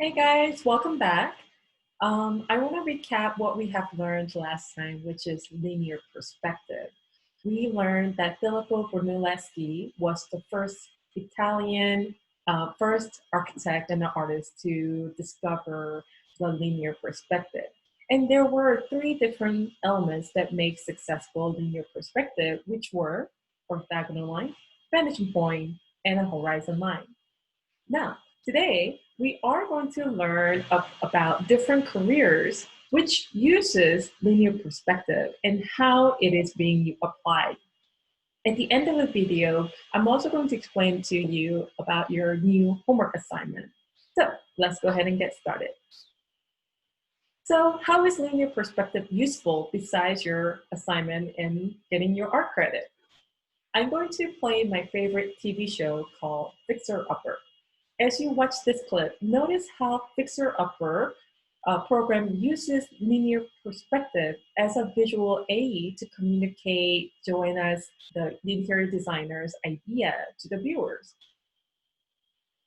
Hey guys, welcome back. I want to recap what we have learned last time, which is linear perspective. We learned that Filippo Brunelleschi was the first Italian, first architect and artist to discover the linear perspective. And there were three different elements that make successful linear perspective, which were orthogonal line, vanishing point, and a horizon line. Now, today we are going to learn about different careers which uses linear perspective and how it is being applied. At the end of the video, I'm also going to explain to you about your new homework assignment. So let's go ahead and get started. So how is linear perspective useful besides your assignment and getting your art credit? I'm going to play my favorite TV show called Fixer Upper. As you watch this clip, notice how Fixer Upper program uses linear perspective as a visual aid to communicate Joanna's, the interior designer's idea to the viewers.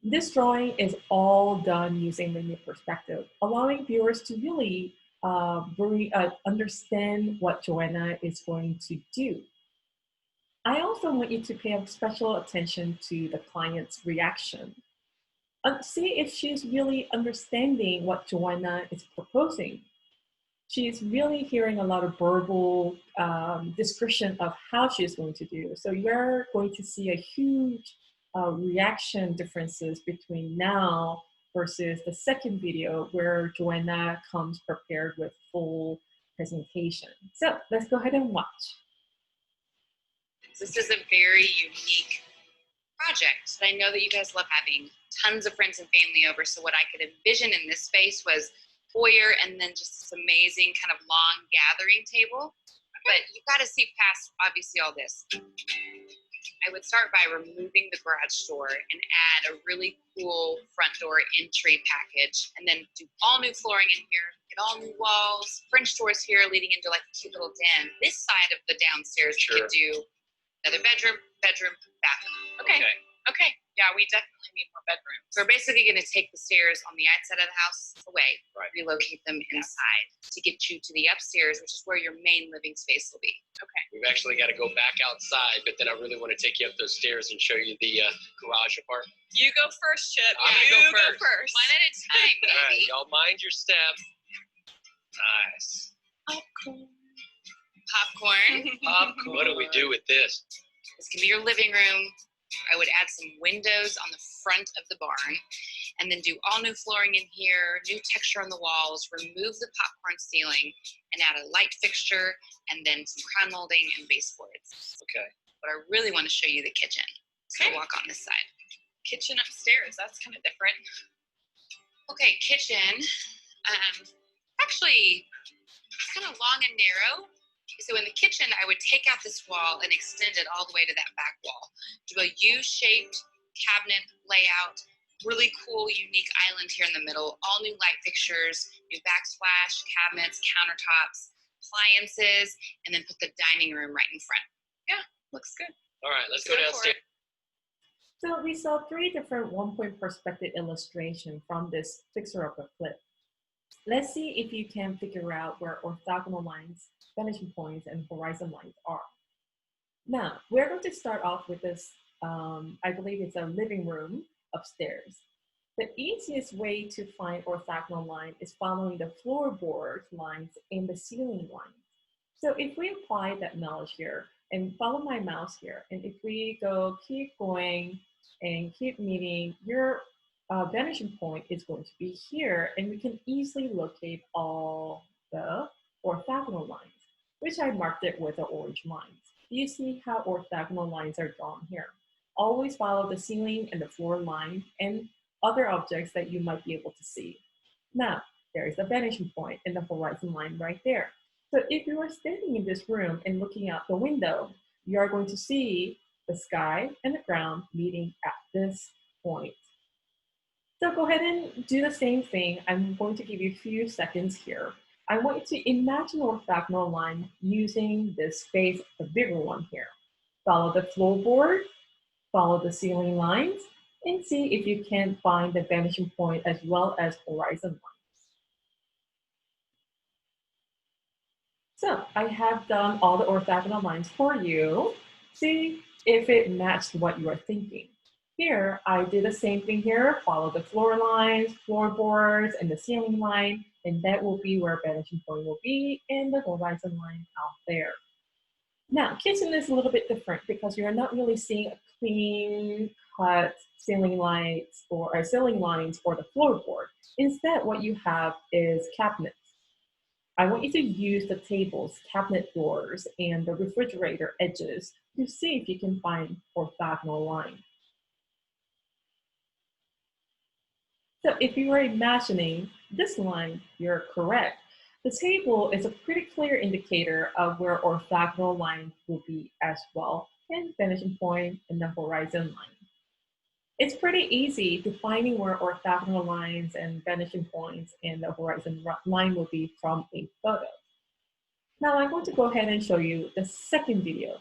This drawing is all done using linear perspective, allowing viewers to really understand what Joanna is going to do. I also want you to pay special attention to the client's reaction. See if she's really understanding what Joanna is proposing. She's really hearing a lot of verbal description of how she's going to do. So you're going to see a huge reaction differences between now versus the second video where Joanna comes prepared with full presentation. So let's go ahead and watch. This is a very unique project that I know that you guys love having tons of friends and family over. So what I could envision in this space was foyer and then just this amazing kind of long gathering table. But you've got to see past obviously all this. I would start by removing the garage door and add a really cool front door entry package, and then do all new flooring in here, get all new walls, French doors here leading into like a cute little den. This side of the downstairs you could do another bedroom, bathroom. Okay. Yeah, we definitely need more bedrooms. So we're basically going to take the stairs on the outside of the house away, relocate them inside to get you to the upstairs, which is where your main living space will be. Okay. We've actually got to go back outside, but then I really want to take you up those stairs and show you the garage apartment. You go first, Chip. I'm you gonna go first. One at a time, baby. All right, y'all mind your step. Nice. Popcorn. What do we do with this? This can be your living room. I would add some windows on the front of the barn and then do all new flooring in here, new texture on the walls, remove the popcorn ceiling and add a light fixture and then some crown molding and baseboards. Okay. But I really want to show you the kitchen. So walk on this side. Kitchen upstairs, that's kind of different. Okay, kitchen. Actually, it's kind of long and narrow. So in the kitchen, I would take out this wall and extend it all the way to that back wall. Do a U-shaped cabinet layout, really cool, unique island here in the middle, all new light fixtures, new backsplash, cabinets, countertops, appliances, and then put the dining room right in front. Yeah, looks good. All right, let's go downstairs. So we saw three different one-point perspective illustrations from this fixer-upper clip. Let's see if you can figure out where orthogonal lines, vanishing points, and horizon lines are. Now, we're going to start off with this, I believe it's a living room upstairs. The easiest way to find orthogonal line is following the floorboard lines and the ceiling lines. So if we apply that knowledge here and follow my mouse here, and if we go keep going and keep meeting, your vanishing point is going to be here, and we can easily locate all the orthogonal lines, which I marked it with the orange lines. You see how orthogonal lines are drawn here. Always follow the ceiling and the floor line and other objects that you might be able to see. Now, there is the vanishing point and the horizon line right there. So if you are standing in this room and looking out the window, you are going to see the sky and the ground meeting at this point. So go ahead and do the same thing. I'm going to give you a few seconds here. I want you to imagine orthogonal line using this space, the bigger one here. Follow the floorboard, follow the ceiling lines, and see if you can find the vanishing point as well as horizon line. So I have done all the orthogonal lines for you. See if it matched what you are thinking. Here, I did the same thing here, follow the floor lines, floorboards, and the ceiling line, and that will be where vanishing point will be, and the horizon line out there. Now, kitchen is a little bit different because you're not really seeing a clean cut ceiling lights or ceiling lines or the floorboard. Instead, what you have is cabinets. I want you to use the tables, cabinet doors, and the refrigerator edges to see if you can find orthogonal line. So if you are imagining this line, you're correct. The table is a pretty clear indicator of where orthogonal line will be as well, and vanishing point and the horizon line. It's pretty easy defining where orthogonal lines and vanishing points and the horizon line will be from a photo. Now I'm going to go ahead and show you the second video.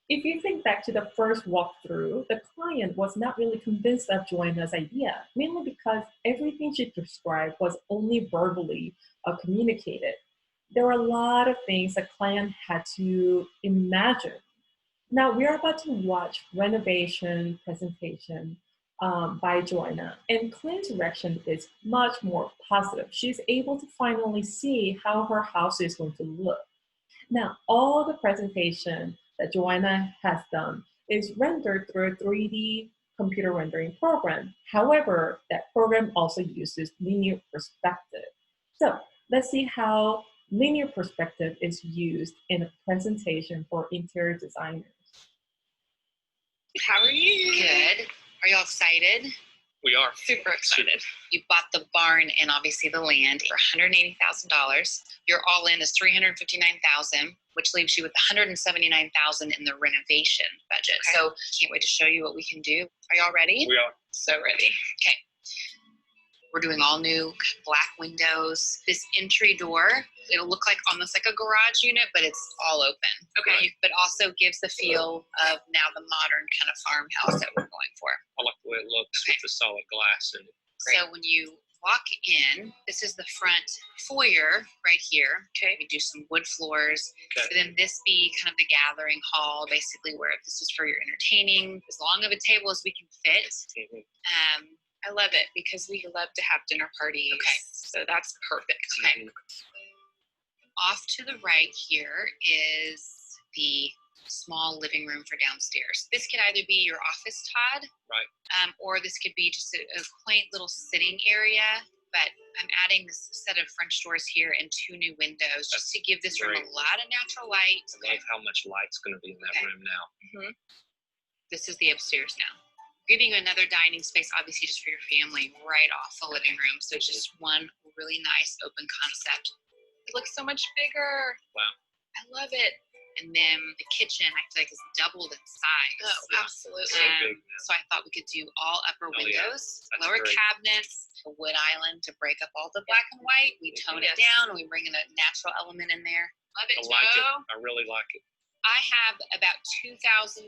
If you think back to the first walkthrough, the client was not really convinced of Joanna's idea, mainly because everything she described was only verbally communicated. There were a lot of things the client had to imagine. Now we are about to watch Renovation presentation by Joanna, and client's direction is much more positive. She's able to finally see how her house is going to look. Now, all the presentation that Joanna has done is rendered through a 3D computer rendering program. However, that program also uses linear perspective. So let's see how linear perspective is used in a presentation for interior designers. How are you? Good. Are y'all excited? We are. Super excited. You bought the barn and obviously the land for $180,000. Your all-in is $359,000, which leaves you with $179,000 in the renovation budget. Okay. So can't wait to show you what we can do. Are y'all ready? We are. So ready. Okay. We're doing all new black windows. This entry door, it'll look like almost like a garage unit, but it's all open. Okay. But also gives the feel of now the modern kind of farmhouse that we're going for. I like the way it looks with the solid glass in it. So when you walk in, this is the front foyer right here. Okay. We do some wood floors. Okay. So then this be kind of the gathering hall, basically where this is for your entertaining, as long of a table as we can fit. Mm-hmm. I love it because we love to have dinner parties. Okay. So that's perfect. Okay. Off to the right here is the small living room for downstairs. This could either be your office, Todd. Right. Or this could be just a quaint little sitting area. But I'm adding this set of French doors here and 2 new windows just to give this room a lot of natural light. I love how much light's going to be in that room now. Mm-hmm. This is the upstairs now. Giving you another dining space, obviously just for your family, right off the living room. So it's just one really nice open concept. It looks so much bigger. Wow. I love it. And then the kitchen, I feel like, is doubled in size. Oh, absolutely. So I thought we could do all upper windows, lower cabinets, a wood island to break up all the black and white. We tone it down and we bring in a natural element in there. Love it, I like it. I really like it. I have about $2,000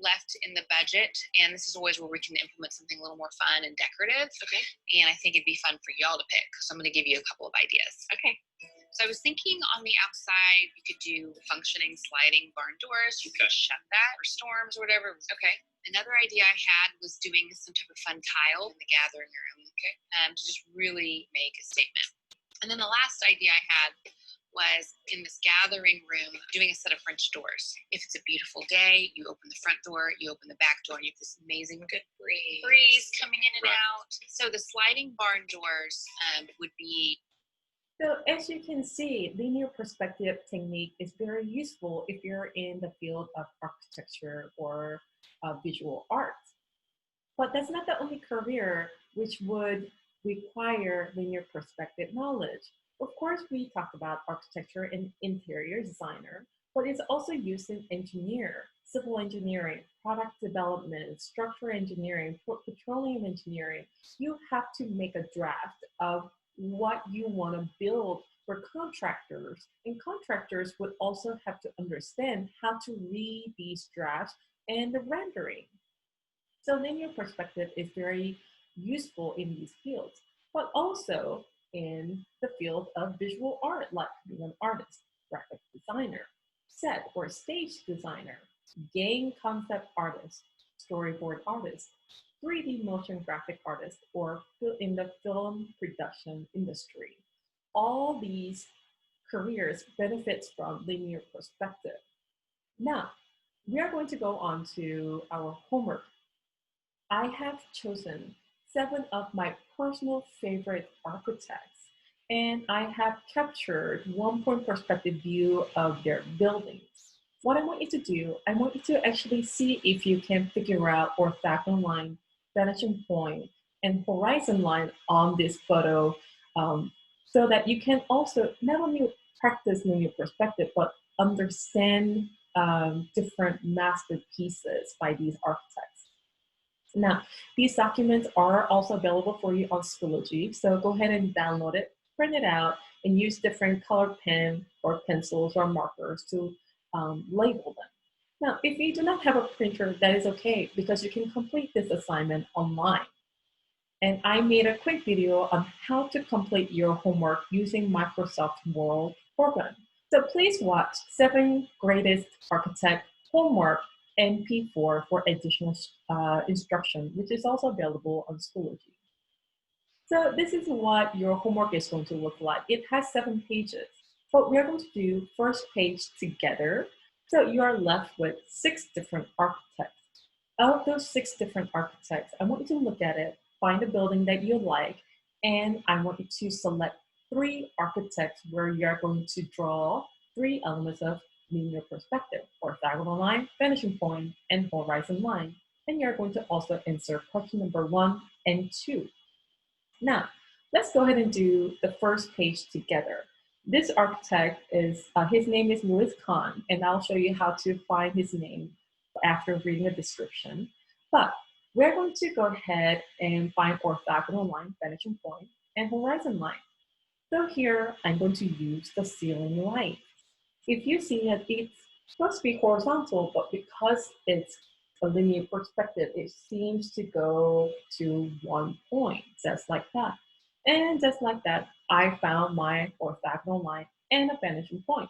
left in the budget, and this is always where we can implement something a little more fun and decorative. Okay. And I think it'd be fun for y'all to pick, so I'm going to give you a couple of ideas. Okay. So I was thinking on the outside, you could do functioning sliding barn doors. You could shut that for storms or whatever. Okay. Another idea I had was doing some type of fun tile in the gathering room. Okay. To just really make a statement. And then the last idea I had was in this gathering room doing a set of French doors. If it's a beautiful day, you open the front door, you open the back door, and you have this amazing good breeze coming in and out. So the sliding barn doors would be. So as you can see, linear perspective technique is very useful if you're in the field of architecture or visual arts. But that's not the only career which would require linear perspective knowledge. Of course, we talk about architecture and interior designer, but it's also used in engineer, civil engineering, product development, structural engineering, petroleum engineering. You have to make a draft of what you want to build for contractors, and contractors would also have to understand how to read these drafts and the rendering. So linear perspective is very useful in these fields, but also in the field of visual art, like being an artist, graphic designer, set or stage designer, game concept artist, storyboard artist, 3D motion graphic artist, or in the film production industry. All these careers benefits from linear perspective. Now, we are going to go on to our homework. I have chosen 7 of my personal favorite architects, and I have captured one-point perspective view of their buildings. What I want you to do, I want you to actually see if you can figure out orthogonal line, vanishing point, and horizon line on this photo, so that you can also not only practice linear perspective, but understand different masterpieces by these architects. Now, these documents are also available for you on Schoology, so go ahead and download it, print it out, and use different colored pen or pencils or markers to label them. Now, if you do not have a printer, that is okay, because you can complete this assignment online. And I made a quick video on how to complete your homework using Microsoft Word program. So please watch 7 Greatest Architect Homework MP4 for additional instruction, which is also available on Schoology. So this is what your homework is going to look like. It has 7 pages. But we are going to do first page together. So you are left with 6 different architects. Of those 6 different architects, I want you to look at it, find a building that you like, and I want you to select 3 architects where you're going to draw 3 elements of linear perspective, orthogonal line, vanishing point, and horizon line. And you're going to also answer question number 1 and 2. Now, let's go ahead and do the first page together. This architect is, his name is Louis Kahn, and I'll show you how to find his name after reading a description. But we're going to go ahead and find orthogonal line, vanishing point, and horizon line. So here, I'm going to use the ceiling light. If you see it, it's supposed to be horizontal, but because it's a linear perspective, it seems to go to one point, just like that. And just like that, I found my orthogonal line and a vanishing point.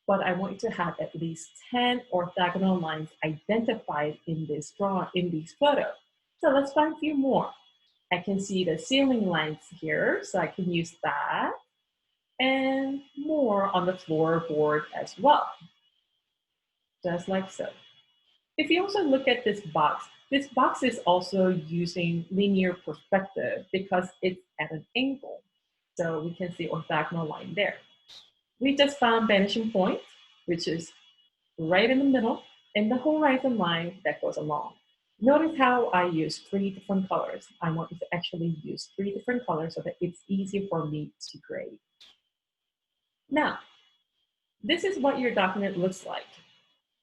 But I want you to have at least 10 orthogonal lines identified in this drawing, in these photos. So let's find a few more. I can see the ceiling lines here, so I can use that. And more on the floorboard as well. Just like so. If you also look at this box is also using linear perspective because it's at an angle. So we can see orthogonal line there. We just found vanishing point, which is right in the middle, and the horizon line that goes along. Notice how I use 3 different colors. I want you to actually use 3 different colors so that it's easy for me to grade. Now, this is what your document looks like.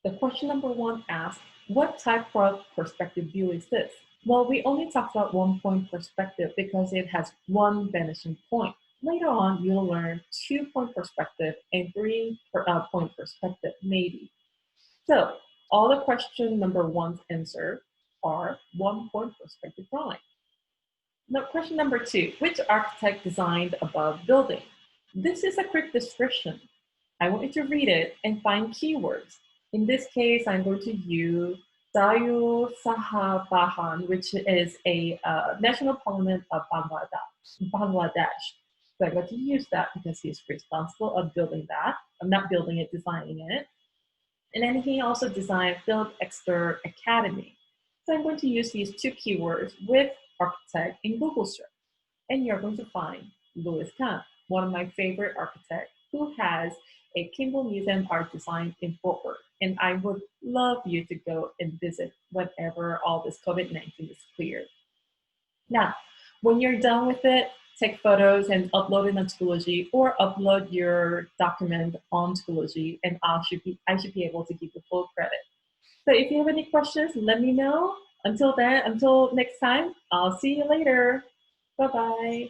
The question number 1 asks, what type of perspective view is this? Well, we only talked about 1-point perspective because it has 1 vanishing point. Later on, you'll learn 2-point perspective and 3-point perspective, maybe. So, all the question number 1's answer are 1-point perspective drawing. Now, question number 2, which architect designed above building? This is a quick description. I want you to read it and find keywords. In this case, I'm going to use Dayu Sahabahan, which is a national parliament of Bangladesh. So I'm going to use that because he's responsible of building that. I'm not building it, designing it. And then he also designed Film Expert Academy. So I'm going to use these 2 keywords with architect in Google search. And you're going to find Louis Kahn, one of my favorite architects, who has a Kimball Museum Art Design in Fort Worth. And I would love you to go and visit whenever all this COVID-19 is cleared. Now, when you're done with it, take photos and upload it on Schoology, or upload your document on Schoology, and I should be able to give you full credit. So if you have any questions, let me know. Until then, until next time, I'll see you later. Bye-bye.